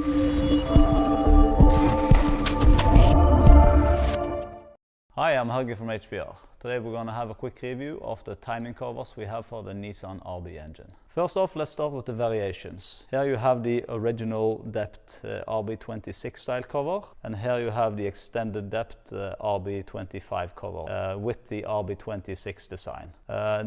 Hi, I'm Helge from HPR. Today we're going to have a quick review of the timing covers we have for the Nissan RB engine. First off, let's start with the variations. Here you have the original depth RB26 style cover, and here you have the extended depth RB25 cover with the RB26 design.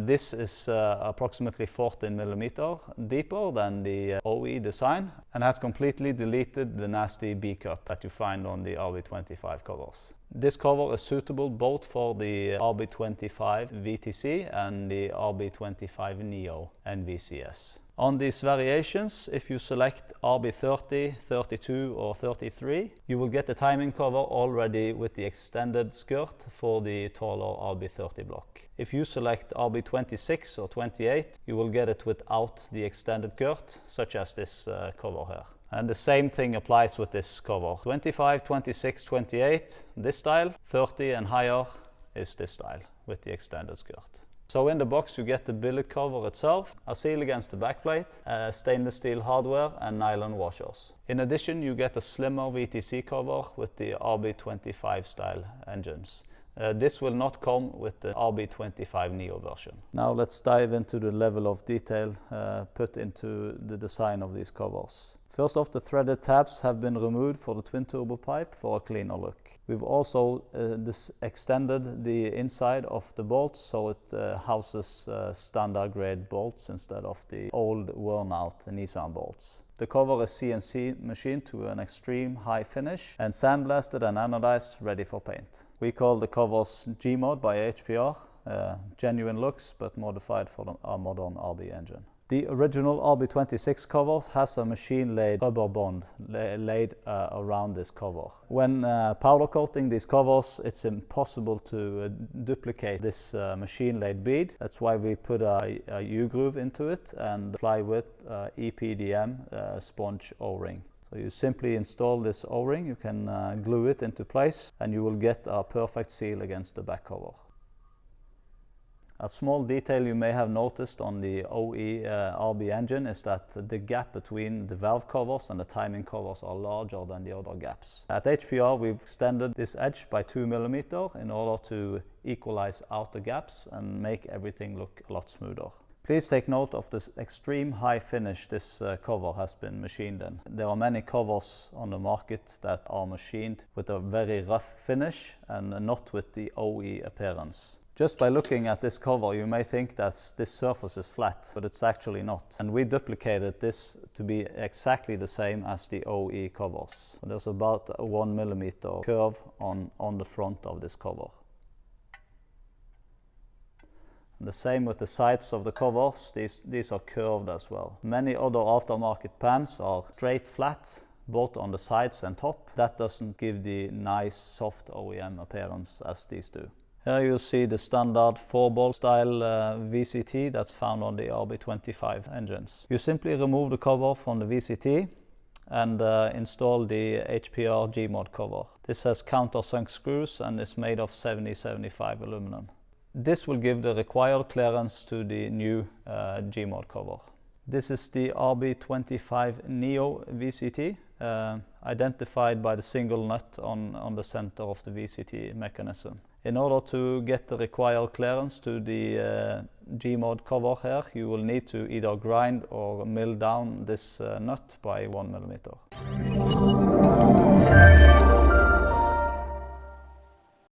This is approximately 14 mm deeper than the OE design and has completely deleted the nasty B cup that you find on the RB25 covers. This cover is suitable both for the RB25 VTC and the RB25 Neo NVCS. On these variations, if you select RB30, 32 or 33, you will get the timing cover already with the extended skirt for the taller RB30 block. If you select RB26 or 28, you will get it without the extended skirt, such as this cover here. And the same thing applies with this cover. 25, 26, 28, this style. 30 and higher is this style with the extended skirt. So in the box you get the billet cover itself, a seal against the backplate, stainless steel hardware and nylon washers. In addition you get a slimmer VTC cover with the RB25 style engines. This will not come with the RB25 Neo version. Now let's dive into the level of detail put into the design of these covers. First off, the threaded tabs have been removed for the twin turbo pipe for a cleaner look. We've also extended the inside of the bolts so it houses standard grade bolts instead of the old worn out Nissan bolts. The cover is CNC machined to an extreme high finish and sandblasted and anodized, ready for paint. We call the covers G-Mod by HPR, genuine looks but modified for a modern RB engine. The original RB26 cover has a machine-laid rubber bond laid around this cover. When powder coating these covers, it's impossible to duplicate this machine-laid bead. That's why we put a U-groove into it and apply with EPDM sponge O-ring. So you simply install this O-ring, you can glue it into place, and you will get a perfect seal against the back cover. A small detail you may have noticed on the OE RB engine is that the gap between the valve covers and the timing covers are larger than the other gaps. At HPR we've extended this edge by 2 mm in order to equalize out the gaps and make everything look a lot smoother. Please take note of this extreme high finish this cover has been machined in. There are many covers on the market that are machined with a very rough finish and not with the OE appearance. Just by looking at this cover, you may think that this surface is flat, but it's actually not. And we duplicated this to be exactly the same as the OE covers. So there's about a 1 mm curve on the front of this cover. And the same with the sides of the covers, these are curved as well. Many other aftermarket pans are straight flat, both on the sides and top. That doesn't give the nice soft OEM appearance as these do. Here you see the standard 4-ball style VCT that's found on the RB25 engines. You simply remove the cover from the VCT and install the HPR G-Mod cover. This has countersunk screws and is made of 70-75 aluminum. This will give the required clearance to the new G-Mod cover. This is the RB25 Neo VCT, identified by the single nut on the center of the VCT mechanism. In order to get the required clearance to the G-Mod cover here, you will need to either grind or mill down this nut by 1 mm.